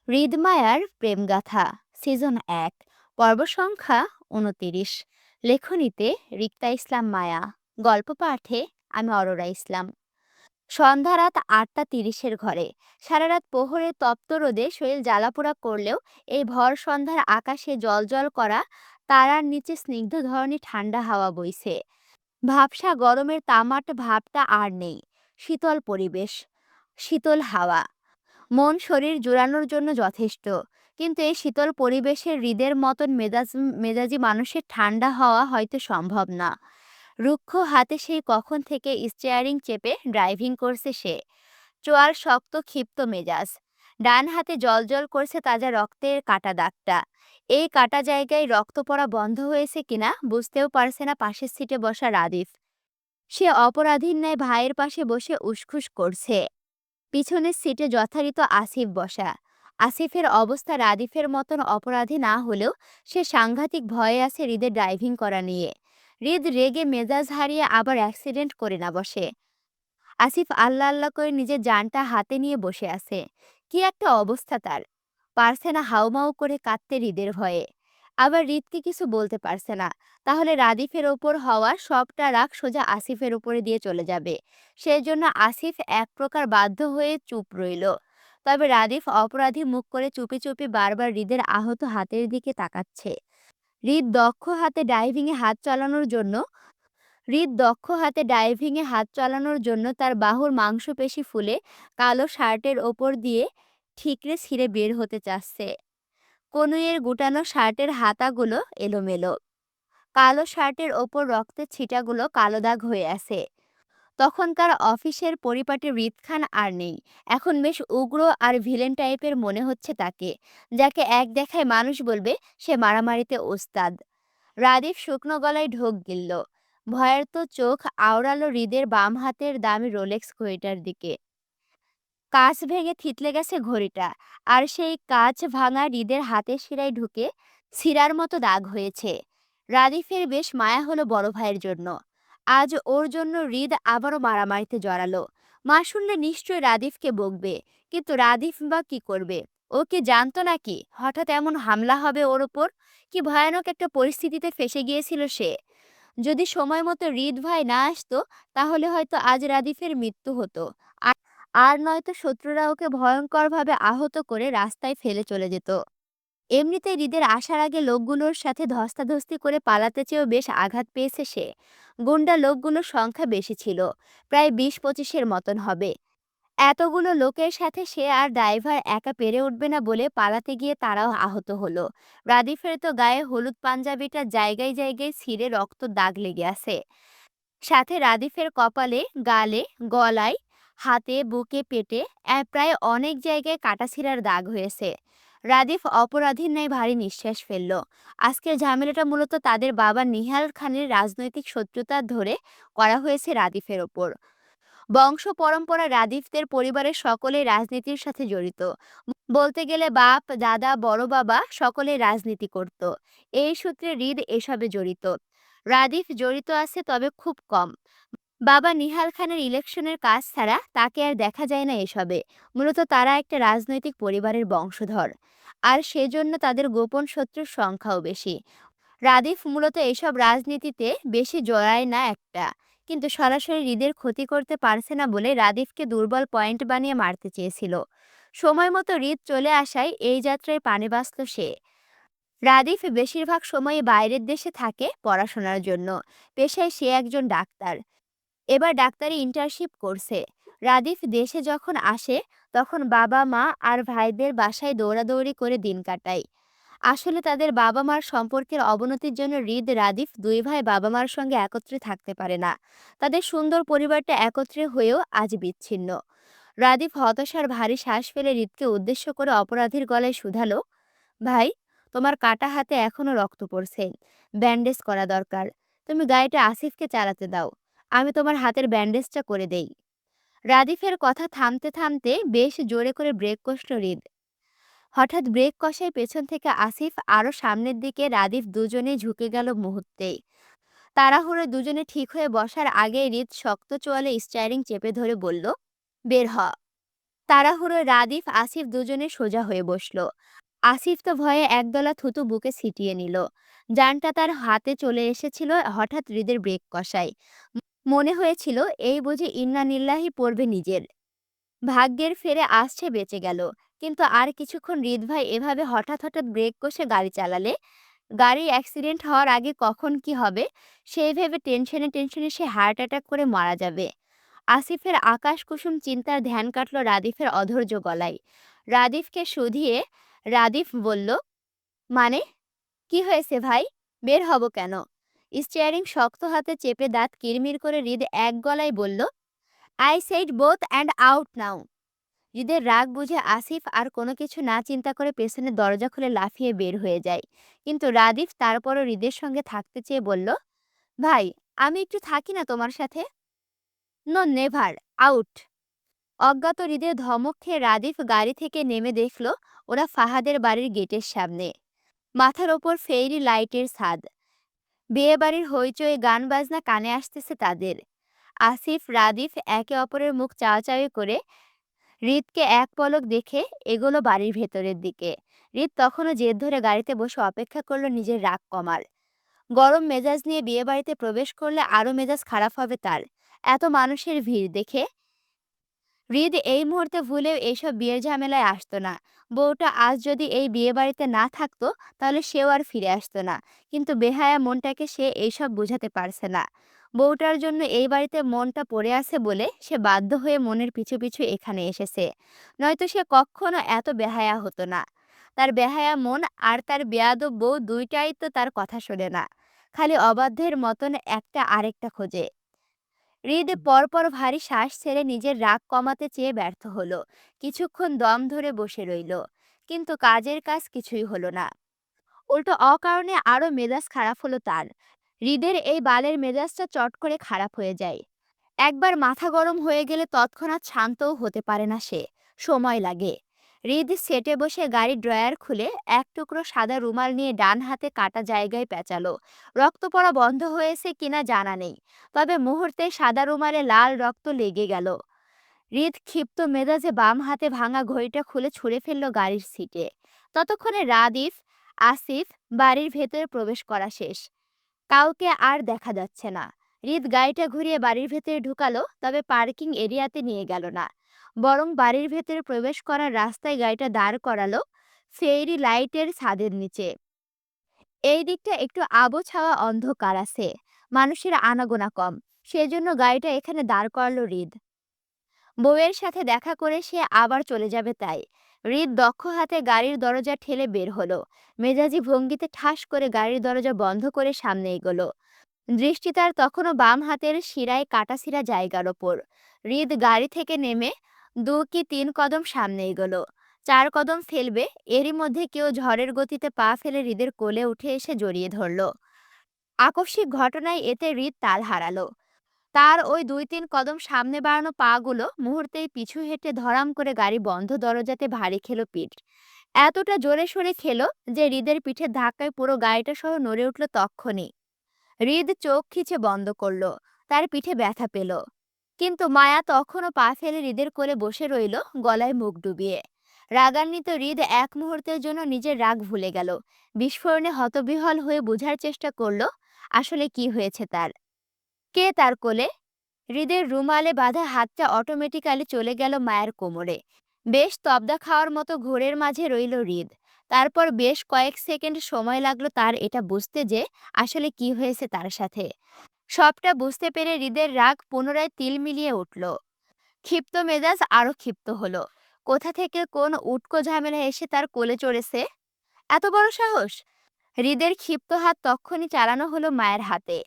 হৃদমায়ার প্রেমগাথা season ১ পর্ব সংখ্যা ২৯। লেখনীতে রিক্তা ইসলাম মায়া। গল্প পাঠে আমি অরোরা ইসলাম। সন্ধ্যা রাত ৮টা ৩০-এর ঘরে। সারা রাত প্রহরে তপ্ত রোদে শরীর জ্বালাপোড়া করলেও এই ভর সন্ধ্যার আকাশে জলজল করা তারার নিচে স্নিগ্ধ ধরনের ঠান্ডা হাওয়া বইছে। ভাবসা গরমের তামাট ভাবটা আর নেই। শীতল পরিবেশ, শীতল হাওয়া, মন শরীর জোড়ানোর জন্য যথেষ্ট। কিন্তু এই শীতল পরিবেশের হৃদের মতন মেজাজি মানুষের ঠান্ডা হওয়া হয়তো সম্ভব না। রুক্ষ হাতে সেই কখন থেকে স্টিয়ারিং চেপে ড্রাইভিং করছে সে। চোয়াল শক্ত ক্ষিপ্ত মেজাজ। ডান হাতে জলজল করছে তাজা রক্তের কাটা দাগটা। এই কাটা জায়গায় রক্ত পড়া বন্ধ হয়েছে কিনা বুঝতেও পারছে না পাশের সিটে বসা রাদিফ। সে অপরাধীর ন্যায় ভাইয়ের পাশে বসে উসখুস করছে। পিছনের সিটে যথারীত আসিফ বসা। আসিফের অবস্থা রাদিফের মতন অপরাধী না হলেও সে সাংঘাতিক ভয়ে আছে হৃদের ড্রাইভিং করা নিয়ে। হৃদ রেগে মেজাজ হারিয়ে আবার অ্যাক্সিডেন্ট করে না বসে। আসিফ আল্লাহ আল্লাহ করে নিজের জানটা হাতে নিয়ে বসে আছে। কি একটা অবস্থা তার! পারছে না হাউমাউ করে কাঁদতে হৃদের ভয়ে। আবার হৃদকে কিছু বলতে পারছে না। তাহলে রাদিফের ওপর হওয়া সবটা রাগ সোজা আসিফের উপরে দিয়ে চলে যাবে। সেজন্য আসিফ এক প্রকার বাধ্য হয়ে চুপ রইল। তবে রাদিফ অপরাধী মুখ করে চুপি চুপি বারবার হৃদের আহত হাতের দিকে তাকাচ্ছে। হৃদ দক্ষ হাতে ড্রাইভিংয়ে হাত চালানোর জন্য তার বাহুর মাংসপেশি ফুলে কালো শার্টের ওপর দিয়ে ঠিকরে ছিঁড়ে বের হতে চাচ্ছে। কনুইয়ের গুটানো শার্টের হাতাগুলো এলোমেলো। কালো শার্টের ওপর রক্তের ছিটাগুলো কালো দাগ হয়ে আছে। তখনকার অফিসের পরিপাটি হৃদ খান আর নেই। এখন বেশ উগ্র আর ভিলেন টাইপের মনে হচ্ছে তাকে, যাকে এক দেখায় মানুষ বলবে সে মারামারিতে ওস্তাদ। রাদিফ শুকনো গলায় ঢোক গিলল। ভয়ার্ত চোখ আওড়ালো হৃদের বাম হাতের দামি রোলেক্স ঘড়িটার দিকে। কাঁচ ভেঙে থিতলে গেছে ঘড়িটা। আর সেই কাঁচ ভাঙা হৃদের হাতের শিরায় ঢুকে শিরার মতো দাগ হয়েছে। রাদিফের বেশ মায়া হলো বড় ভাইয়ের জন্য। আজ ওর জন্য হৃদ আবারও মারামারিতে জড়ালো। মা শুনলে নিশ্চয় রাদিফকে বকবে। কিন্তু রাদিফ বা কি করবে? ও কি জানতো নাকি হঠাৎ এমন হামলা হবে ওর ওপর? কি ভয়ানক একটা পরিস্থিতিতে ফেসে গিয়েছিল সে। যদি সময় মতো হৃদ ভাই না আসতো, তাহলে হয়তো আজ রাদিফের মৃত্যু হতো। আর নয়তো শত্রুরা ওকে ভয়ঙ্করভাবে আহত করে রাস্তায় ফেলে চলে যেত। এমনিতেই হৃদের আসার আগে লোকগুলোর সাথে ধস্তাধস্তি করে পালাতে চেয়েও বেশ আঘাত পেয়েছে সে। গুন্ডা লোকগুলোর সংখ্যা বেশি ছিল, প্রায় ২০-২৫-এর মতন হবে। এতগুলো লোকের সাথে সে আর ড্রাইভার একা পেরে উঠবে না বলে পালাতে গিয়ে তারাও আহত হলো। রাদিফের তো গায়ে হলুদ পাঞ্জাবিটা জায়গায় জায়গায় ছিঁড়ে রক্ত দাগ লেগে আছে। সাথে রাদিফের কপালে, গালে, গলায়, হাতে, বুকে, পেটে প্রায় অনেক জায়গায় কাটাছিঁড়ার দাগ হয়েছে। রাদিফ অপরাধীর ন্যায় ভারী নিঃশ্বাস ফেলল। আজকের ঝামেলাটা মূলত তাদের বাবা নিহাল খানের রাজনৈতিক শত্রুতা ধরে করা হয়েছে রাদিফের ওপর। বংশ পরম্পরা রাদিফদের পরিবারের সকলেই রাজনীতির সাথে জড়িত। বলতে গেলে বাপ, দাদা, বড় বাবা সকলে রাজনীতি করত। এই সূত্রে হৃদ এসবে জড়িত। রাদিফ জড়িত আছে, তবে খুব কম। বাবা নিহাল খানের ইলেকশনের কাজ ছাড়া তাকে আর দেখা যায় না এসবে। মূলত তারা একটা রাজনৈতিক পরিবারের বংশধর। আর সেজন্য তাদের গোপন শত্রুর সংখ্যাও বেশি। রাদিফ মূলত এসব রাজনীতিতে বেশি জড়ায় না একটা। কিন্তু সরাসরি হৃদের ক্ষতি করতে পারছে না বলে রাদিফকে দুর্বল পয়েন্ট বানিয়ে মারতে চেয়েছিল। সময় মতো হৃদ চলে আসায় এই যাত্রায় পানে বাঁচল সে। রাদিফ বেশিরভাগ সময় বাইরের দেশে থাকে পড়াশোনার জন্য। পেশায় সে একজন ডাক্তার। এবার ডাক্তারি ইন্টার্নশিপ করছে। রাদিফ দেশে যখন আসে, তখন বাবা মা আর ভাইদের বাসায় দৌড়াদৌড়ি করে দিন কাটায়। আসলে তাদের বাবা মার সম্পর্কের অবনতির জন্য হৃদ রাদিফ দুই ভাই বাবা মার সঙ্গে একত্রে থাকতে পারে না। তাদের সুন্দর পরিবারটা একত্রে হয়েও আজ বিচ্ছিন্ন। রাদিফ হতাশার ভারী শ্বাস ফেলে হৃদকে উদ্দেশ্য করে অপরাধীর গলায় শুধালো, ভাই, তোমার কাটা হাতে এখনো রক্ত পড়ছে। ব্যান্ডেজ করা দরকার। তুমি গাড়িটা আসিফকে চালাতে দাও। আমি তোমার হাতের ব্যান্ডেজটা করে দেই। রাদিফের কথা থামতে থামতে বেশ জোরে করে ব্রেক কষল হৃদ। হঠাৎ ব্রেক কষায় পেছন থেকে আসিফ আরো সামনের দিকে। রাদিফ দুজনেই ঝুঁকে গেল মুহূর্তেই। তাড়াহুড়ো দুজনে ঠিক হয়ে বসার আগে হৃদ শক্ত চোয়ালে স্টিয়ারিং চেপে ধরে বলল, বের হ। তাড়াহুড়োয় রাদিফ আসিফ দুজনে সোজা হয়ে বসলো। আসিফ তো ভয়ে একদলা থুতু বুকে ছিটিয়ে নিল। যানটা তার হাতে চলে এসেছিল, হঠাৎ হৃদের ব্রেক কষায়। মনে হয়েছিল এই বুঝি ইন্না নিল্লাহি পড়বে নিজের ভাগ্যের ফেরে আসছে, বেঁচে গেল। কিন্তু আর কিছুক্ষণ হৃদ ভাই এভাবে হঠাৎ হঠাৎ ব্রেক কষে গাড়ি চালালে গাড়ি অ্যাক্সিডেন্ট হওয়ার আগে কখন কি হবে সেই ভেবে টেনশনে টেনশনে সে হার্ট অ্যাটাক করে মারা যাবে। আসিফের আকাশ কুসুম চিন্তার ধ্যান কাটল রাদিফের অধৈর্য গলায়। রাদিফকে শুধিয়ে রাদিফ বলল, মানে কি হয়েছে ভাই? বের হব কেন? স্টিয়ারিং শক্ত হাতে চেপে দাঁত কিরমির করে হৃদ এক গলায় বলল, I said both and out now. হৃদের রাগ বুঝে আসিফ আর কোনো কিছু না চিন্তা করে পেছনের দরজা খুলে লাফিয়ে বের হয়ে যায়। কিন্তু রাদিফ তারপরও হৃদের সঙ্গে থাকতে চেয়ে বলল, ভাই, আমি একটু থাকি না তোমার সাথে? No never, out. অজ্ঞাত হৃদয় ধমক খেয়ে রাদিফ গাড়ি থেকে নেমে দেখল ওরা ফাহাদের বাড়ির গেটের সামনে। মাথার ওপর ফেরি লাইটের ছাদ, বিয়ে বাড়ির হইচই গান বাজনা কানে আসতেছে তাদের। আসিফ রাদিফ একে অপরের মুখ চাওয়াচাওয়ি করে হৃদকে এক পলক দেখে এগোলো বাড়ির ভেতরের দিকে। হৃদ তখনও জেদ ধরে গাড়িতে বসে অপেক্ষা করলো নিজের রাগ কমার। গরম মেজাজ নিয়ে বিয়ে বাড়িতে প্রবেশ করলে আরও মেজাজ খারাপ হবে তার। এত মানুষের ভিড় দেখে হৃদ এই মুহূর্তে ভুলেও এইসব বিয়ের ঝামেলায় আসতো না। বউটা আজ যদি এই বিয়ে বাড়িতে না থাকতো তাহলে সেও আর ফিরে আসতো না। কিন্তু বেহায়া মনটাকে সে এইসব বোঝাতে পারছে না। বউটার জন্য এই বাড়িতে মনটা পড়ে আছে বলে সে বাধ্য হয়ে মনের পিছু পিছু এখানে এসেছে। নয়তো সে কখনো এত বেহায়া হতো না। তার বেহায়া মন আর তার বেয়াদব বউ দুইটাই তো তার কথা শোনে না, খালি অবাধ্যের মতন একটা আরেকটা খোঁজে। হৃদ পরপর ভারী শ্বাস ছেড়ে নিজের রাগ কমাতে চেয়ে ব্যর্থ হলো। কিছুক্ষণ দম ধরে বসে রইল, কিন্তু কাজের কাজ কিছুই হলো না। উল্টো অকারণে আরো মেজাজ খারাপ হলো তার। হৃদের এই বালের মেজাজটা চট করে খারাপ হয়ে যায়। একবার মাথা গরম হয়ে গেলে তৎক্ষণাৎ শান্তও হতে পারে না সে, সময় লাগে। হৃদ সেটে বসে গাড়ির ড্রয়ার খুলে এক টুকরো সাদা রুমাল নিয়ে ডান হাতে কাটা জায়গায় পেঁচালো। রক্ত পড়া বন্ধ হয়েছে কিনা জানা নেই, তবে মুহূর্তে সাদা রুমালে লাল রক্ত লেগে গেল। হৃদ ক্ষিপ্ত মেজাজে বাম হাতে ভাঙা ঘড়িটা খুলে ছুঁড়ে ফেলল গাড়ির সিটে। ততক্ষণে রাদিফ, আসিফ বাড়ির ভেতরে প্রবেশ করা শেষ। কাউকে আর দেখা যাচ্ছে না। হৃদ গাড়িটা ঘুরিয়ে বাড়ির ভেতরে ঢুকালো, তবে পার্কিং এরিয়াতে নিয়ে গেল না, বরং বাড়ির ভেতরে প্রবেশ করার রাস্তায় গাড়িটা দাঁড় করালো ফেরি লাইটের ছাদের নিচে। এই দিকটা একটু আবো ছাওয়া অন্ধকার আছে, মানুষের আনাগোনা কম, সেজন্য গাড়িটা এখানে দাঁড় করালো হৃদ। বউয়ের সাথে দেখা করে সে আবার চলে যাবে তাই। হৃদ দক্ষ হাতে গাড়ির দরজা ঠেলে বের হলো। মেজাজি ভঙ্গিতে ঠাস করে গাড়ির দরজা বন্ধ করে সামনে এগোলো। দৃষ্টি তার তখনও বাম হাতের শিরায় কাটাছিঁড়া জায়গার ওপর। হৃদ গাড়ি থেকে নেমে ২ কি ৩ কদম সামনে এগোলো। ৪ কদম ফেলবে, এরই মধ্যে কেউ ঝড়ের গতিতে পা ফেলে হৃদের কোলে উঠে এসে জড়িয়ে ধরল। আকস্মিক ঘটনায় এতে হৃদ তাল হারালো। তার ওই ২-৩ কদম সামনে বাড়ানো পাগুলো মুহূর্তেই পিছু হেঁটে ধড়াম করে গাড়ি বন্ধ দরজাতে ভারী খেলো পিঠ। এতটা জোরে সরে খেলো যে হৃদের পিঠের ধাক্কায় পুরো গাড়িটা সহ নড়ে উঠল তক্ষুনি। হৃদ চোখ খিচে বন্ধ করলো। তার পিঠে ব্যথা পেল। কিন্তু মায়া তখনও পা ফেলে হৃদের কোলে বসে রইল, গলায় মুখ ডুবিয়ে। রাগান্বিত হৃদ এক মুহূর্তের জন্য নিজের রাগ ভুলে গেল। বিস্ফোরণে হতবিহ্বল হয়ে বোঝার চেষ্টা করলো আসলে কি হয়েছে তার। কে তার কোলে? হৃদের রুমালে বাঁধা হাতটা অটোমেটিক্যালি চলে গেল মায়ের কোমরে। বেশ তবদা খাওয়ার মতো ঘোরের মাঝে রইল হৃদ। তারপর বেশ কয়েক সেকেন্ড সময় লাগলো তার এটা বুঝতে যে আসলে কি হয়েছে তার সাথে। সবটা বুঝতে পেরে হৃদের রাগ পুনরায় তিল মিলিয়ে উঠল। ক্ষিপ্ত মেজাজ আরো ক্ষিপ্ত হলো। কোথা থেকে কোন উটকো ঝামেলা এসে তার কোলে চড়েছে? এত বড় সাহস! হৃদের ক্ষিপ্ত হাত তক্ষুনি চালানো হলো মায়ের হাতে।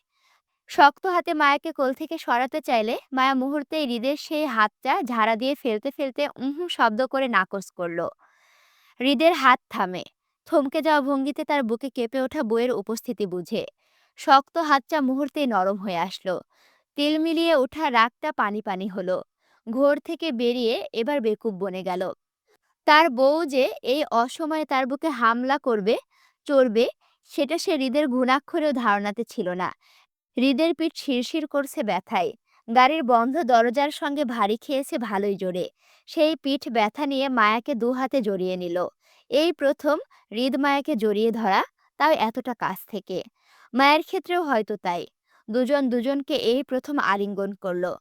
শক্ত হাতে মায়াকে কোল থেকে সরাতে চাইলে মায়া মুহূর্তেই হৃদের সেই হাতটা ঝাড়া দিয়ে ফেলতে ফেলতে উহু শব্দ করে নাকচ করলো। হৃদের হাত থামে। থমকে যাওয়া ভঙ্গিতে তার বুকে কেঁপে ওঠা বইয়ের উপস্থিতি বুঝে শক্ত হাতটা মুহূর্তেই নরম হয়ে আসলো। তিল মিলিয়ে ওঠা রাগটা পানি পানি হলো। ঘোর থেকে বেরিয়ে এবার বেকুব বনে গেল। তার বউ যে এই অসময়ে তার বুকে হামলা করবে, চড়বে, সেটা সে হৃদের ঘুণাক্ষরেও ধারণাতে ছিল না। হৃদের পিঠ শিরশির করছে ব্যথায়। গাড়ির বন্ধ দরজার সঙ্গে ভারী খেয়েছে ভালোই জোরে। সেই পিঠ ব্যথা নিয়ে মায়াকে দু হাতে জড়িয়ে নিল। এই প্রথম হৃদ মায়াকে জড়িয়ে ধরা, তাও এতটা কাছ থেকে। মায়ের ক্ষেত্রেও হয়তো তাই। দুজন দুজনকে এই প্রথম আলিঙ্গন করলো।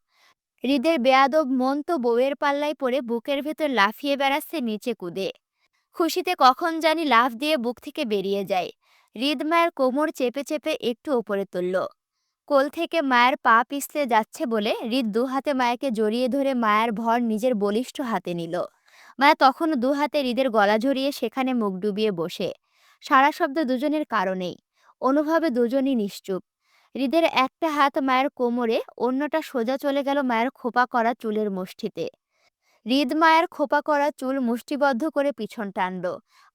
হৃদের বেয়াদব মন তো বউয়ের পাল্লায় পড়ে বুকের ভেতর লাফিয়ে বেড়াচ্ছে নিচে কুদে। খুশিতে কখন জানি লাফ দিয়ে বুক থেকে বেরিয়ে যায়। হৃদ মায়ের কোমর চেপে চেপে একটু ওপরে তুলল। কোল থেকে মায়ের পা পিছলে যাচ্ছে বলে হৃদ দু হাতে মায়াকে জড়িয়ে ধরে মায়ের ভর নিজের বলিষ্ঠ হাতে নিল। মায়া তখনও দু হাতে হৃদের গলা জড়িয়ে সেখানে মুখ ডুবিয়ে বসে। সারা শব্দ দুজনের কারণেই। অনুভবে দুজনই নিশ্চুপ। হৃদের একটা হাত মায়ের কোমরে, অন্যটা সোজা চলে গেল মায়ের খোপা করা চুলের মুষ্টিতে। হৃদ মায়ের খোপা করা চুল মুষ্টিবদ্ধ করে পিছন টানল।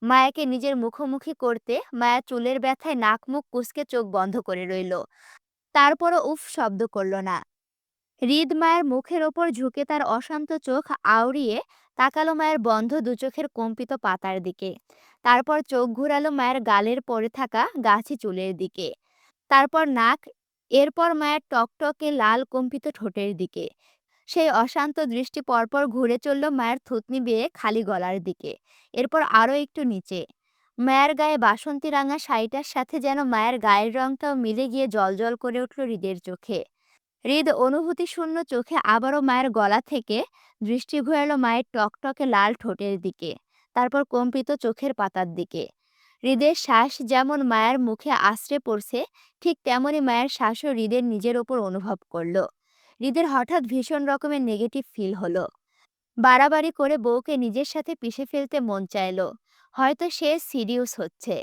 মায়াকে নিজের মুখোমুখি করতে মায়া চুলের ব্যথায় নাক মুখ কুঁচকে চোখ বন্ধ করে রইল। তারপরও উফ শব্দ করল না। হৃদ মায়ের মুখের ওপর ঝুঁকে তার অশান্ত চোখ আউড়িয়ে তাকালো মায়ের বন্ধ দু চোখের কম্পিত পাতার দিকে। তারপর চোখ ঘুরালো মায়ের গালের পড়ে থাকা গাছি চুলের দিকে। তারপর নাক, এরপর মায়ের টকটকে লাল কম্পিত ঠোঁটের দিকে। সেই অশান্ত দৃষ্টি পরপর ঘুরে চলল মায়ের থুতনি বেয়ে খালি গলার দিকে। এরপর আরও একটু নিচে। মায়ের গায়ে বাসন্তী রাঙা শাড়িটার সাথে যেন মায়ের গায়ের রংটাও মিলে গিয়ে জলজল করে উঠল হৃদের চোখে। হৃদ অনুভূতি শূন্য চোখে আবারও মায়ের গলা থেকে দৃষ্টি ঘোরালো মায়ের টকটকে লাল ঠোঁটের দিকে, তারপর কম্পিত চোখের পাতার দিকে। হৃদের শ্বাস যেমন মায়ের মুখে আশ্রে পড়ছে, ঠিক তেমনি মায়ের শ্বাসও হৃদের নিজের ওপর অনুভব করলো। হৃদের হঠাৎ ভীষণ রকমের নেগেটিভ ফিল হলো। বাড়াবাড়ি করে বউকে নিজের সাথে পিষে ফেলতে মন চাইলো। হয়তো সে সিরিয়াস হচ্ছে।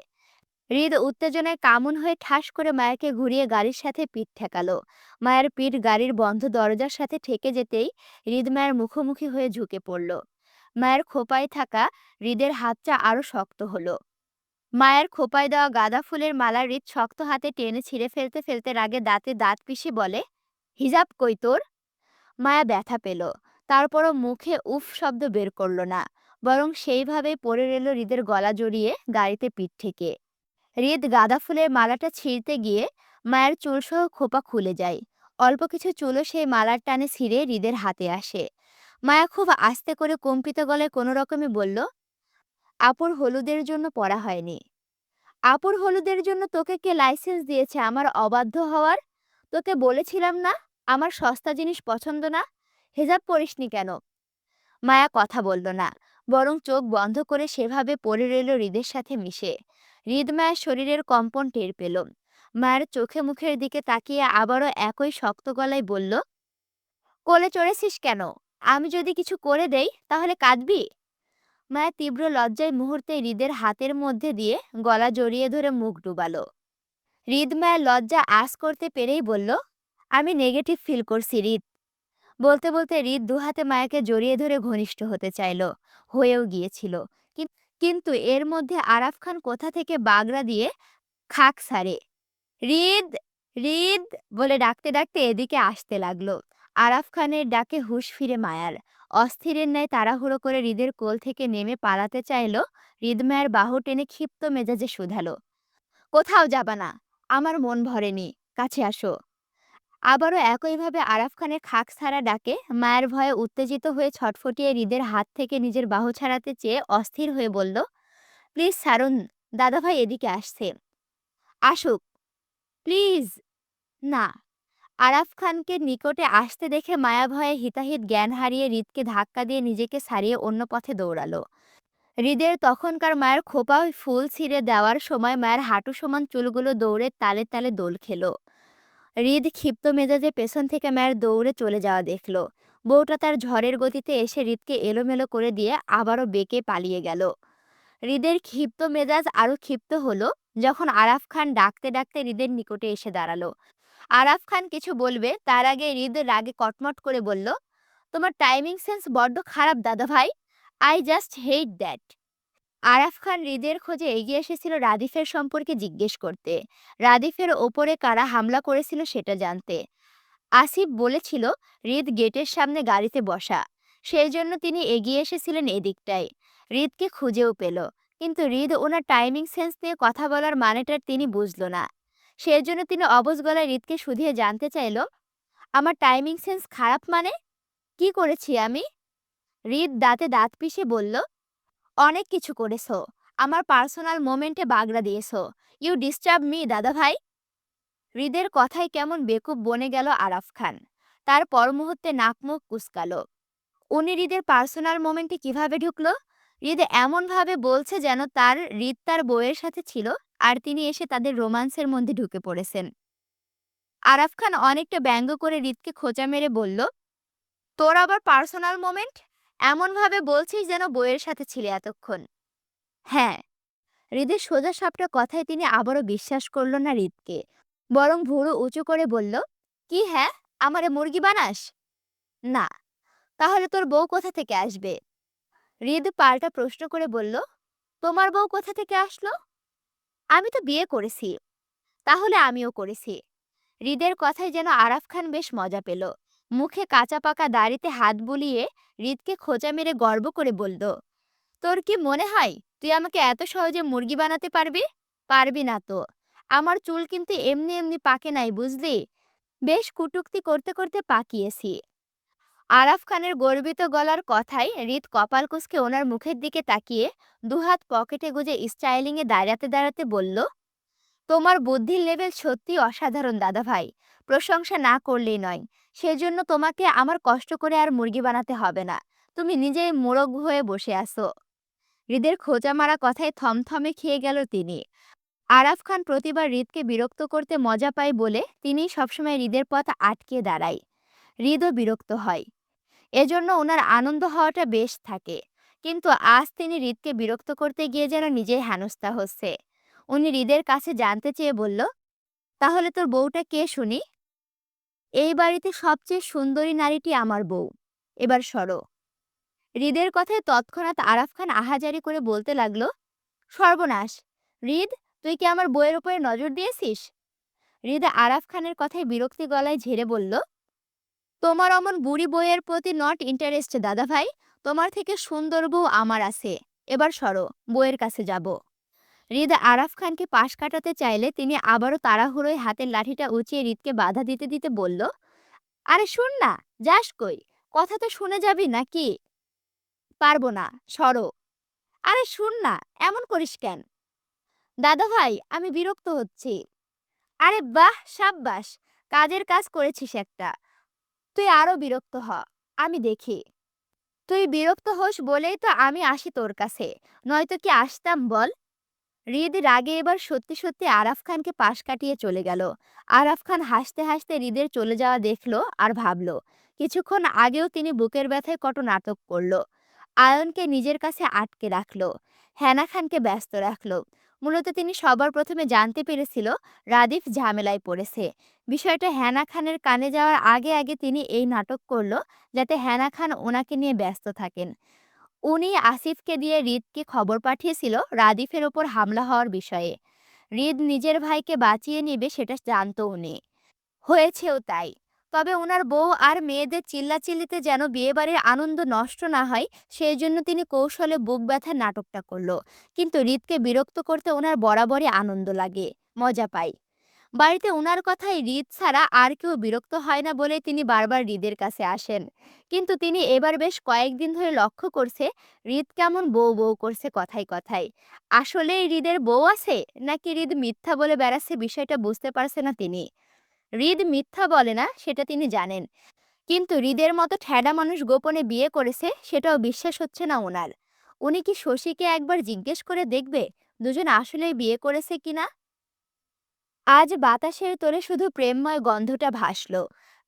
হৃদ উত্তেজনায় কামুন হয়ে ঠাস করে মায়াকে ঘুরিয়ে গাড়ির সাথে পিঠ ঠেকালো। মায়ের পিঠ গাড়ির বন্ধ দরজার সাথে ঠেকে যেতেই হৃদ মায়ের মুখোমুখি হয়ে ঝুঁকে পড়ল। মায়ের খোপায় থাকা হৃদের হাতটা আরো শক্ত হলো। মায়ের খোপায় দেওয়া গাঁদা ফুলের মালা হৃদ শক্ত হাতে টেনে ছিঁড়ে ফেলতে ফেলতে রাগে দাঁতে দাঁত পিষে বলে, হিজাব কই তোর? মায়া ব্যথা পেল। তারপরও মুখে উফ শব্দ বের করল না, বরং সেইভাবেই পড়ে রইল হৃদের গলা জড়িয়ে গাড়িতে পিঠ থেকে। হৃদ গাঁদা ফুলের মালাটা ছিঁড়তে গিয়ে মায়ের চুলসহ খোপা খুলে যায়। অল্প কিছু চুলও সেই মালার টানে ছিঁড়ে হৃদের হাতে আসে। মায়া খুব আস্তে করে কম্পিত গলায় কোনো রকমে বলল, আপুর হলুদের জন্য পড়া হয়নি। আপুর হলুদের জন্য তোকে কে লাইসেন্স দিয়েছে আমার অবাধ্য হওয়ার? তোকে বলেছিলাম না আমার সস্তা জিনিস পছন্দ না? হেজাব পরিসনি কেন? মায়া কথা বলল না, বরং চোখ বন্ধ করে সেভাবে পড়ে রইল হৃদের সাথে মিশে। হৃদ মায়ের শরীরের কম্পন টের পেল। মায়ের চোখে মুখের দিকে তাকিয়ে আবারও একই শক্ত গলায় বলল, কোলে চড়েছিস কেন? আমি যদি কিছু করে দেই তাহলে কাঁদবি? মায়া তীব্র লজ্জায় মুহূর্তে হৃদের হাতের মধ্যে দিয়ে গলা জড়িয়ে ধরে মুখ ডুবালো। হৃদ মায়ের লজ্জা আঁচ করতে পেরেই বলল, আমি নেগেটিভ ফিল করছি হৃদ। বলতে বলতে হৃদ দু হাতে মায়াকে জড়িয়ে ধরে ঘনিষ্ঠ হতে চাইল, হয়েও গিয়েছিল। কিন্তু এর মধ্যে আরাফ খান কোথা থেকে বাগড়া দিয়ে খাক ছাড়ে। হৃদ, হৃদ বলে ডাকতে ডাকতে এদিকে আসতে লাগলো। আরাফ খানের ডাকে হুঁশ ফিরে মায়ার। অস্থিরের ন্যায় তাড়াহুড়ো করে হৃদের কোল থেকে নেমে পালাতে চাইল। হৃদ মায়ের বাহু টেনে ক্ষিপ্ত মেজাজে শুধালো, কোথাও যাবা না, আমার মন ভরেনি, কাছে আসো। আবারও একইভাবে আরাফ খানের খাক ছাড়া ডাকে মায়ের ভয়ে উত্তেজিত হয়ে ছটফটিয়ে হৃদের হাত থেকে নিজের বাহু ছাড়াতে চেয়ে অস্থির হয়ে বলল, প্লিজ ছাড়ুন, দাদাভাই এদিকে আসছে। আসুক, প্লিজ। না। আরাফ খানকে নিকটে আসতে দেখে মায়া ভয়ে হিতাহিত জ্ঞান হারিয়ে হৃদকে ধাক্কা দিয়ে নিজেকে ছাড়িয়ে অন্য পথে দৌড়ালো। হৃদের তখনকার মায়ের খোপা ফুল ছিঁড়ে দেওয়ার সময় মায়ের হাঁটু সমান চুলগুলো দৌড়ে তালে তালে দোল খেলো। হৃদ ক্ষিপ্ত মেজাজে পেছন থেকে মায়ের দৌড়ে চলে যাওয়া দেখল। বউটা তার ঝড়ের গতিতে এসে হৃদকে এলোমেলো করে দিয়ে আবারও বেঁকে পালিয়ে গেল। হৃদের ক্ষিপ্ত মেজাজ আরো ক্ষিপ্ত হলো যখন আরাফ খান ডাকতে ডাকতে হৃদের নিকটে এসে দাঁড়ালো। আরাফ খান কিছু বলবে তার আগে হৃদ রাগে কটমট করে বলল, তোমার টাইমিং সেন্স বড্ড খারাপ দাদা ভাই। I just hate that. Araf Khan হৃদের খোঁজে এগিয়ে এসেছিল রাদিফের সম্পর্কে জিজ্ঞেস করতে, রাদিফের ওপরে কারা হামলা করেছিল সেটা জানতে। আসিফ বলেছিল হৃদ গেটের সামনে গাড়িতে বসা, সেই জন্য তিনি এগিয়ে এসেছিলেন এদিকটায়। হৃদকে খুঁজেও পেল, কিন্তু হৃদ ওনার টাইমিং সেন্স নিয়ে কথা বলার মানেটা তিনি বুঝল না। সেই জন্য তিনি অবুঝ গলায় হৃদকে শুধিয়ে জানতে চাইল, আমার টাইমিং সেন্স খারাপ মানে? কি করেছি আমি? হৃদ দাঁতে দাঁত পিষে বলল, অনেক কিছু করেছো। আমার পার্সোনাল মোমেন্টে বাগড়া দিয়েছো। ইউ ডিস্টার্ব মি দাদা ভাই। হৃদের কথায় কেমন বেকুব বনে গেল আরাফ খান। তার পর মুহূর্তে নাক মুখ কুচকালো। উনি হৃদের পার্সোনাল মোমেন্টে কিভাবে ঢুকলো? হৃদ এমনভাবে বলছে যেন হৃদ তার বউয়ের সাথে ছিল, আর তিনি এসে তাদের রোমান্সের মধ্যে ঢুকে পড়েছেন। আরাফ খান অনেকটা ব্যঙ্গ করে হৃদকে খোঁচা মেরে বলল, তোর আবার পার্সোনাল মোমেন্ট? এমনভাবে বলছিস যেন বউয়ের সাথে ছিলে এতক্ষণ। হ্যাঁ। হৃদের সোজা সাপটা কথায় তিনি আবারও বিশ্বাস করল না হৃদকে, বরং ভুরু উঁচু করে বলল, কি হ্যাঁ, আমারে মুরগি বানাস? না। তাহলে তোর বউ কোথা থেকে আসবে? হৃদ পাল্টা প্রশ্ন করে বলল, তোমার বউ কোথা থেকে আসলো? আমি তো বিয়ে করেছি। তাহলে আমিও করেছি। হৃদের কথায় যেন আরাফ খান বেশ মজা পেল। মুখে কাঁচা পাকা দাড়িতে হাত বুলিয়ে হৃদকে খোঁচা মেরে গর্ব করে বলল, তোর কি মনে হয় তুই আমাকে এত সহজে মুরগি বানাতে পারবি? পারবি না তো। আমার চুল কিন্তু এমনি এমনি পাকে নাই, বুঝলি? বেশ কটূক্তি করতে করতে পাকিয়েছি। আরাফ খানের গর্বিত গলার কথায় হৃদ কপাল কুঁচকে ওনার মুখের দিকে তাকিয়ে দুহাত পকেটে গুজে স্টাইলিংয়ে দাঁড়াতে দাঁড়াতে বলল, তোমার বুদ্ধির লেভেল সত্যি অসাধারণ দাদা ভাই। প্রশংসা না করলেই নয়। সেজন্য তোমাকে আমার কষ্ট করে আর মুরগি বানাতে হবে না। তুমি নিজেই মোরগ হয়ে বসে আছো। হৃদের খোঁচা মারা কথায় থমথমে খেয়ে গেল তিনি। আরাফ খান প্রতিবার হৃদকে বিরক্ত করতে মজা পায় বলে তিনি সবসময় হৃদের পথ আটকে দাঁড়ায়। হৃদও বিরক্ত হয়। এজন্য ওনার আনন্দ হওয়াটা বেশ থাকে। কিন্তু আজ তিনি হৃদকে বিরক্ত করতে গিয়ে যেন নিজেই হেনস্থা হচ্ছে। উনি হৃদের কাছে জানতে চেয়ে বলল, তাহলে তোর বউটা কে শুনি? এই বাড়িতে সবচেয়ে সুন্দরী নারীটি আমার বউ। এবার সরো। হৃদের কথায় তৎক্ষণাৎ আরাফ খান আহাজারি করে বলতে লাগলো, সর্বনাশ! হৃদ, তুই কি আমার বউয়ের উপরে নজর দিয়েছিস? হৃদ আরাফ খানের কথায় বিরক্তি গলায় ঝেড়ে বলল, তোমার অমন বুড়ি বউয়ের প্রতি নট ইন্টারেস্ট দাদা ভাই। তোমার থেকে সুন্দর বউ আমার আছে। এবার সরো, বউয়ের কাছে যাব। হৃদ আরাফ খানকে পাশ কাটাতে চাইলে তিনি আবারও তাড়াহুড়োয় হাতের লাঠিটা উঁচিয়ে হৃদকে বাধা দিতে দিতে বলল, আরে শুন না, যাস কই? কথা তো শুনে যাবি নাকি? পারবো না, সরো। আরে শুন না, এমন করিস কেন? দাদা ভাই, আমি বিরক্ত হচ্ছি। আরে বাহ, সাব্বাস! কাজের কাজ করেছিস একটা। তুই আরো বিরক্ত হ, আমি দেখি। তুই বিরক্ত হোস বলেই তো আমি আসি তোর কাছে, নয়তো কি আসতাম বল? হৃদ রাগে এবার সত্যি সত্যি আরাফ খানকে পাশ কাটিয়ে চলে গেল। আরাফ খান হাসতে হাসতে হৃদের চলে যাওয়া দেখলো আর ভাবলো, কিছুক্ষণ আগেও তিনি বুকের ব্যথায় কত নাটক করলো। আয়নকে নিজের কাছে আটকে রাখলো, হেনা খানকে ব্যস্ত রাখলো। মূলত তিনি সবার প্রথমে জানতে পেরেছিল রাদিফ ঝামেলায় পড়েছে। বিষয়টা হেনা খানের কানে যাওয়ার আগে আগে তিনি এই নাটক করলো, যাতে হেনা খান ওনাকে নিয়ে ব্যস্ত থাকেন। উনি আসিফকে দিয়ে হৃদকে খবর পাঠিয়েছিল রাদিফের ওপর হামলা হওয়ার বিষয়ে। হৃদ নিজের ভাইকে বাঁচিয়ে নেবে সেটা জানতো উনি। হয়েছেও তাই। তবে ওনার বউ আর মেয়েদের চিল্লাচিল্লিতে যেন বিয়েবাড়ির আনন্দ নষ্ট না হয়, সেই জন্য তিনি কৌশলে বুক ব্যথার নাটকটা করলো। কিন্তু হৃদকে বিরক্ত করতে ওনার বরাবরই আনন্দ লাগে, মজা পায়। বাড়িতে উনার কথায় হৃদ ছাড়া আর কেউ বিরক্ত হয় না বলে তিনি বারবার হৃদের কাছে আসেন। কিন্তু তিনি এবার বেশ কয়েকদিন ধরে লক্ষ্য করছে হৃদ কেমন বউ বউ করছে কথায় কথায়। আসলে হৃদের বউ আছে, নাকি হৃদ মিথ্যা বলে বেড়াচ্ছে বিষয়টা বুঝতে পারছে না তিনি। হৃদ মিথ্যা বলে না সেটা তিনি জানেন, কিন্তু হৃদের মতো ঠ্যাড়া মানুষ গোপনে বিয়ে করেছে সেটাও বিশ্বাস হচ্ছে না ওনার। উনি কি শশীকে একবার জিজ্ঞেস করে দেখবে দুজন আসলেই বিয়ে করেছে কিনা? আজ বাতাসের তোড়ে শুধু প্রেমময় গন্ধটা ভাসল।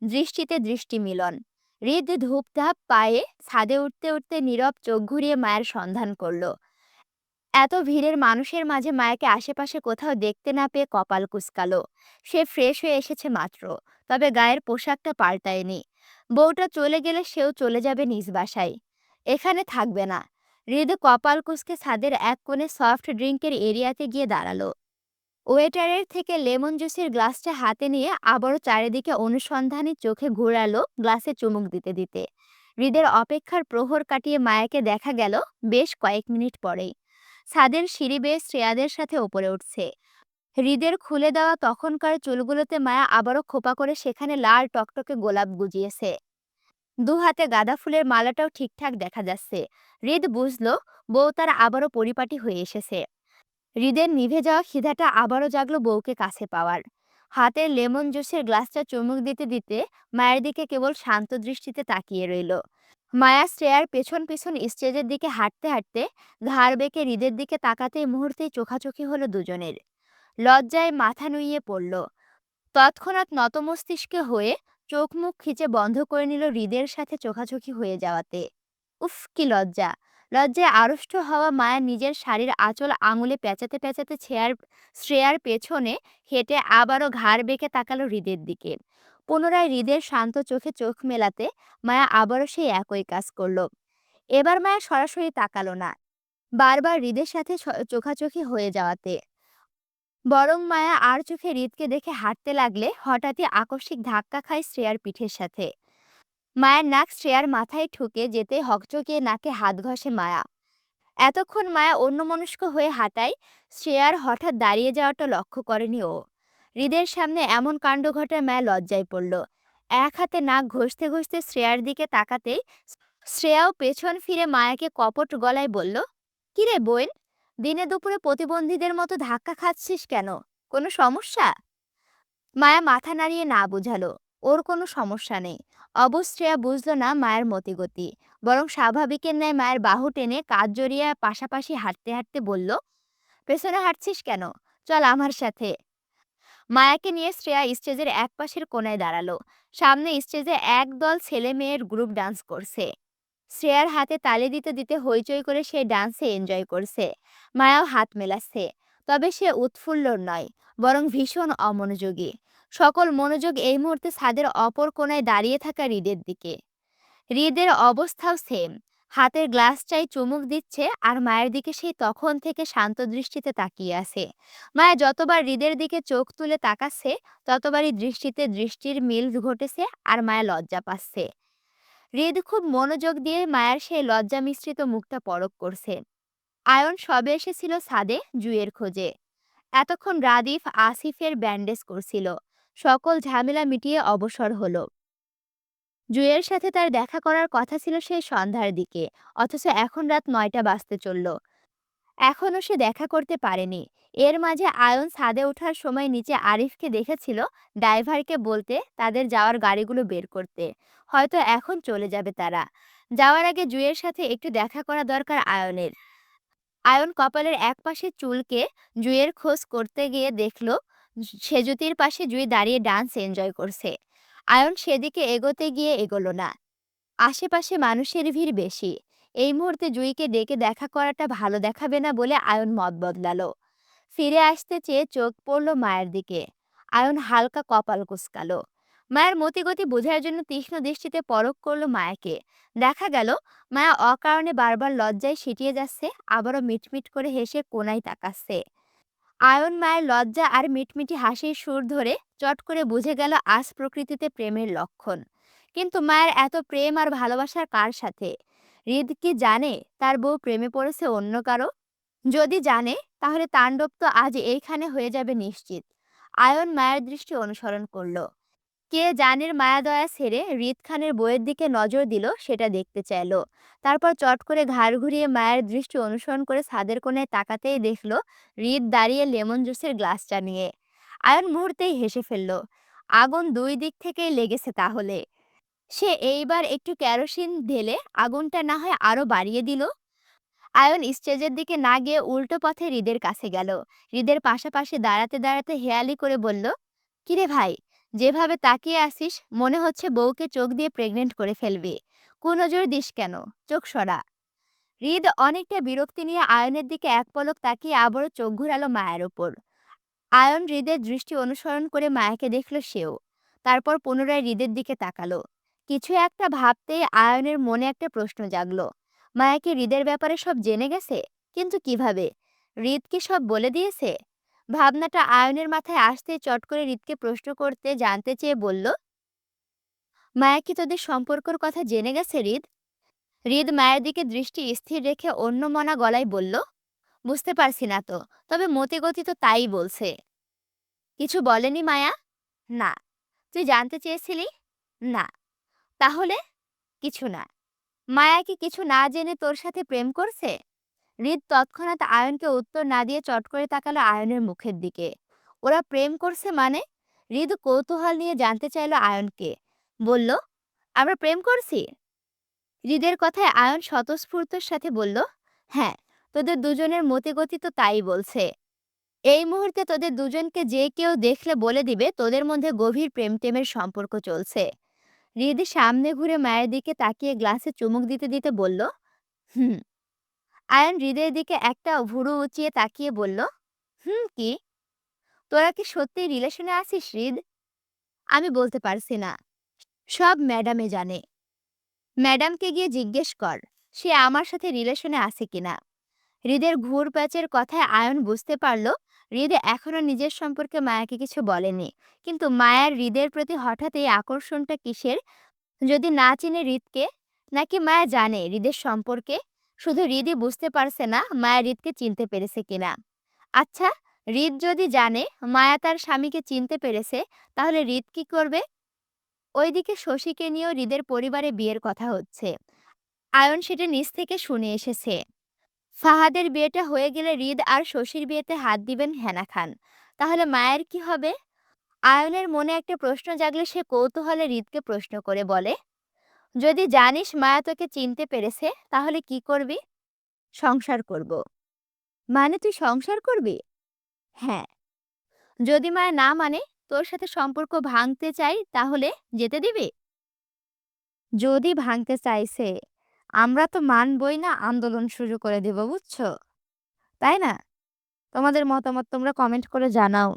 দৃষ্টিতে দৃষ্টি মিলন। হৃদ ধূপধাপ পায়ে ছাদে উঠতে উঠতে নীরব চোখ ঘুরিয়ে মায়ের সন্ধান করলো। এত ভিড়ের মানুষের মাঝে মায়াকে আশেপাশে কোথাও দেখতে না পেয়ে কপাল কুঁচকালো। সে ফ্রেশ হয়ে এসেছে মাত্র, তবে গায়ের পোশাকটা পাল্টায়নি। বউটা চলে গেলে সেও চলে যাবে নিজ বাসায়, এখানে থাকবে না। হৃদ কপাল কুঁচকে ছাদের এক কোণে সফট ড্রিঙ্কের এরিয়াতে গিয়ে দাঁড়ালো। ওয়েটারের থেকে লেমন জুসের গ্লাসটা হাতে নিয়ে আবারও চারিদিকে অনুসন্ধানী চোখে ঘোরালো গ্লাসে চুমুক দিতে দিতে। হৃদের অপেক্ষার প্রহর কাটিয়ে মায়াকে দেখা গেল বেশ কয়েক মিনিট পরেই। ছাদের সিঁড়ি বেয়ে শ্রেয়াদের সাথে ওপরে উঠছে। হৃদের খুলে দেওয়া তখনকার চুলগুলোতে মায়া আবারও খোপা করে সেখানে লাল টকটকে গোলাপ গুজিয়েছে। দু হাতে গাঁদা ফুলের মালাটাও ঠিকঠাক দেখা যাচ্ছে। হৃদ বুঝলো বউ তার আবারও পরিপাটি হয়ে এসেছে। হৃদের নিভে যাওয়া খিদাটা আবারও জাগলো বউকে কাছে পাওয়ার। হাতের লেমন জুসের গ্লাসটা চুমুক দিতে দিতে মায়ের দিকে কেবল শান্ত দৃষ্টিতে তাকিয়ে রইল। মায়া শ্রেয়ার পেছন পেছন স্টেজের দিকে হাঁটতে হাঁটতে ঘাড় বেঁকে হৃদের দিকে তাকাতেই মুহূর্তেই চোখাচোখি হলো দুজনের। লজ্জায় মাথা নুইয়ে পড়ল। তৎক্ষণাৎ নতমস্তিষ্কে হয়ে চোখ মুখ খিচে বন্ধ করে নিল হৃদের সাথে চোখাচোখি হয়ে যাওয়াতে। উফ কি লজ্জা! লজ্জায় আড়ষ্ট হওয়া মায়া নিজের শাড়ির আঁচল আঙুলে পেঁচাতে পেঁচাতে শ্রেয়ার পেছনে হেঁটে আবারও ঘাড় বেঁকে তাকালো হৃদের দিকে। পুনরায় হৃদের শান্ত চোখে চোখ মেলাতে মায়া আবারও সেই একই কাজ করলো। এবার মায়া সরাসরি তাকালো না, বারবার হৃদের সাথে চোখাচোখি হয়ে যাওয়াতে। বরং মায়া আর চোখে হৃদকে দেখে হাঁটতে লাগলে হঠাৎই আকস্মিক ধাক্কা খায় শ্রেয়ার পিঠের সাথে। মায়ের নাক শ্রেয়ার মাথায় ঠুকে যেতে হকচকিয়ে নাকে হাত ঘষে মায়া। এতক্ষণ মায়া অন্যমনস্ক হয়ে হাঁটায় শ্রেয়ার হঠাৎ দাঁড়িয়ে যাওয়াটা লক্ষ্য করেনি ও। হৃদের সামনে এমন কাণ্ড ঘটায় মায়া লজ্জায় পড়ল। এক হাতে নাক ঘষতে ঘষতে শ্রেয়ার দিকে তাকাতেই শ্রেয়াও পেছন ফিরে মায়াকে কপট গলায় বলল, কিরে বোন, দিনে দুপুরে প্রতিবন্ধীদের মতো ধাক্কা খাচ্ছিস কেন? কোনো সমস্যা? মায়া মাথা নাড়িয়ে না বুঝালো ওর কোনো সমস্যা নেই। অবশ্রেয়া বুঝলো না মায়ের মতিগতি, বরং স্বাভাবিকের ন্যায় মায়ের বাহু টেনে কাঁধ জড়িয়ে পাশাপাশি হাঁটতে হাঁটতে বলল, পেছনে হাঁটছিস কেন? চল আমার সাথে। মায়াকে নিয়ে শ্রেয়া স্টেজের এক পাশের কোনায় দাঁড়ালো। সামনে স্টেজে একদল ছেলে মেয়ের গ্রুপ ডান্স করছে। শ্রেয়ার হাতে তালি দিতে দিতে হইচই করে সে ডান্সে এনজয় করছে। মায়াও হাত মেলাচ্ছে। তবে সে উৎফুল্ল নয়, বরং ভীষণ অমনোযোগী। সকল মনোযোগ এই মুহূর্তে ছাদের অপর কোণায় দাঁড়িয়ে থাকা হৃদের দিকে। হৃদের অবস্থাও সেম। হাতের গ্লাসটাই চুমুক দিচ্ছে আর মায়ের দিকে সেই তখন থেকে শান্ত দৃষ্টিতে তাকিয়ে আছে। মায়া যতবার হৃদের দিকে চোখ তুলে তাকাচ্ছে ততবারই দৃষ্টিতে দৃষ্টির মিল ঘটেছে আর মায়া লজ্জা পাচ্ছে। হৃদ খুব মনোযোগ দিয়ে মায়ার সেই লজ্জা মিশ্রিত মুখটা পরখ করছে। আয়ন সবে এসেছিল ছাদে জুয়ের খোঁজে। এতক্ষণ রাদিফ আসিফের ব্যান্ডেজ করছিল। সকল ঝামেলা মিটিয়ে অবসর হলো। জুয়ের সাথে তার দেখা করার কথা ছিল সেই সন্ধ্যার দিকে, অথচ এখন রাত ৯টা বাজতে চলল। এখনও সে দেখা করতে পারেনি। এর মাঝে আয়ন ছাদে ওঠার সময় নিচে আরিফকে দেখেছিল ড্রাইভারকে বলতে তাদের যাওয়ার গাড়িগুলো বের করতে। হয়তো এখন চলে যাবে তারা। যাওয়ার আগে জুয়ের সাথে একটু দেখা করা দরকার আয়নের। আয়ন কপালের এক পাশে চুলকে জুঁইয়ের খোঁজ করতে গিয়ে দেখল সেজুতির পাশে জুঁই দাঁড়িয়ে ডান্স এনজয় করছে। আয়ন সেদিকে এগোতে গিয়ে এগোলো না। আশেপাশে মানুষের ভিড় বেশি। এই মুহূর্তে জুঁইকে ডেকে দেখা করাটা ভালো দেখাবে না বলে আয়ন মত বদলালো। ফিরে আসতে চেয়ে চোখ পড়ল মায়ের দিকে। আয়ন হালকা কপাল কুঁচকালো। মায়ের মতিগতি বোঝার জন্য তীক্ষ্ণ দৃষ্টিতে পরখ করলো মায়াকে। দেখা গেল মায়া অকারণে বারবার লজ্জায় সিটিয়ে যাচ্ছে, আবারও মিটমিট করে হেসে কোনায় তাকাচ্ছে। আয়ন মায়ের লজ্জা আর মিটমিটি হাসির সুর ধরে চট করে বুঝে গেল আজ প্রকৃতিতে প্রেমের লক্ষণ। কিন্তু মায়ের এত প্রেম আর ভালোবাসার কার সাথে? হৃদ কি জানে তার বউ প্রেমে পড়েছে অন্য কারো? যদি জানে তাহলে তাণ্ডব তো আজ এইখানে হয়ে যাবে নিশ্চিত। আয়ন মায়ের দৃষ্টি অনুসরণ করলো। কে জানের মায়া দয়া ছেড়ে হৃদ খানের বইয়ের দিকে নজর দিল সেটা দেখতে চাইলো। তারপর চট করে ঘাড় ঘুরিয়ে মায়ের দৃষ্টি অনুসরণ করে ছাদের কোণায় তাকাতেই দেখলো হৃদ দাঁড়িয়ে লেমন জুসের গ্লাসটা নিয়ে। আয়ন মুহূর্তেই হেসে ফেলল। আগুন দুই দিক থেকেই লেগেছে তাহলে। সে এইবার একটু কেরোসিন ঢেলে আগুনটা না হয় আরো বাড়িয়ে দিল। আয়ন স্টেজের দিকে না গিয়ে উল্টো পথে হৃদের কাছে গেল। হৃদের পাশাপাশি দাঁড়াতে দাঁড়াতে হেয়ালি করে বলল, কিরে ভাই, যেভাবে তাকিয়ে আসিস মনে হচ্ছে বউকে চোখ দিয়ে প্রেগনেন্ট করে ফেলবি। কুনজর দিস কেন? চোখ সরা। হৃদ অনেকটা বিরক্তি নিয়ে আয়নের দিকে এক পলক তাকিয়ে আবারও চোখ ঘুরালো মায়ের ওপর। আয়ন হৃদের দৃষ্টি অনুসরণ করে মায়াকে দেখল সেও। তারপর পুনরায় হৃদের দিকে তাকালো। কিছু একটা ভাবতেই আয়নের মনে একটা প্রশ্ন জাগলো। মায়া কি হৃদের ব্যাপারে সব জেনে গেছে? কিন্তু কিভাবে? হৃদ কি সব বলে দিয়েছে? ভাবনাটা আয়নের মাথায় আসতেই চট করে হৃদকে প্রশ্ন করতে জানতে চেয়ে বলল, মায়া কি তোদের সম্পর্কের কথা জেনে গেছে হৃদ? হৃদ মায়ের দিকে দৃষ্টি স্থির রেখে অন্য মনা গলায় বলল, বুঝতে পারছি না তো, তবে মতিগতি তো তাই বলছে। কিছু বলেনি মায়া? না। তুই জানতে চেয়েছিলি? না। তাহলে? কিছু না। মায়া কি কিছু না জেনে তোর সাথে প্রেম করছে? হৃদ তৎক্ষণাৎ আয়নকে উত্তর না দিয়ে চট করে তাকালো আয়নের মুখের দিকে। ওরা প্রেম করছে মানে? হৃদ কৌতূহল নিয়ে জানতে চাইলো আয়নকে। বলল, আমরা প্রেম করছি? হৃদের কথায় আয়ন স্বতঃস্ফূর্তর সাথে বলল, হ্যাঁ, তোদের দুজনের মতিগতি তো তাই বলছে। এই মুহূর্তে তোদের দুজনকে যে কেউ দেখলে বলে দিবে তোদের মধ্যে গভীর প্রেম টেমের সম্পর্ক চলছে। হৃদ সামনে ঘুরে মায়ের দিকে তাকিয়ে গ্লাসে চুমুক দিতে দিতে বলল, হুম। আয়ন হৃদের দিকে একটা ভুরু উঁচিয়ে তাকিয়ে বলল, হুম কি? তোরা কি সত্যি রিলেশনে আছিস হৃদ? আমি বলতে পারছি না। সব ম্যাডামে জানে। ম্যাডামকে গিয়ে জিজ্ঞেস কর সে আমার সাথে রিলেশনে আছে কিনা। হৃদের ঘুর প্যাচের কথায় আয়ন বুঝতে পারল হৃদ এখনো নিজের সম্পর্কে মায়াকে কিছু বলেনি। কিন্তু মায়ার হৃদের প্রতি হঠাৎ এই আকর্ষণটা কিসের? যদি না চিনে হৃদকে, নাকি মায়া জানে হৃদের সম্পর্কে, শুধু হৃদই বুঝতে পারছে না মায়া হৃদকে চিনতে পেরেছে কিনা। আচ্ছা, হৃদ যদি জানে মায়া তার স্বামীকে চিনতে পেরেছে, তাহলে হৃদ কি করবে? ওইদিকে শশীকে নিয়েও হৃদের পরিবারে বিয়ের কথা হচ্ছে। আয়ন সেটা নিজ থেকে শুনে এসেছে। ফাহাদের বিয়েটা হয়ে গেলে হৃদ আর শশীর বিয়েতে হাত দিবেন হেনা খান। তাহলে মায়ের কি হবে? আয়নের মনে একটা প্রশ্ন জাগলে সে কৌতূহলে হৃদকে প্রশ্ন করে বলে, যদি জানিস মায়া তোকে চিনতে পেরেছে তাহলে কি করবি? সংসার করব। মানে তুই সংসার করবি? হ্যাঁ। যদি মায়া না মানে, তোর সাথে সম্পর্ক ভাঙতে চাই, তাহলে যেতে দিবি? যদি ভাঙতে চাইছে, আমরা তো মানবই না, আন্দোলন শুরু করে দেব, বুঝছো? তাই না? তোমাদের মতামত তোমরা কমেন্ট করে জানাও।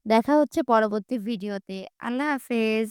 দেখা হচ্ছে পরবর্তী ভিডিওতে। আল্লাহ হাফেজ।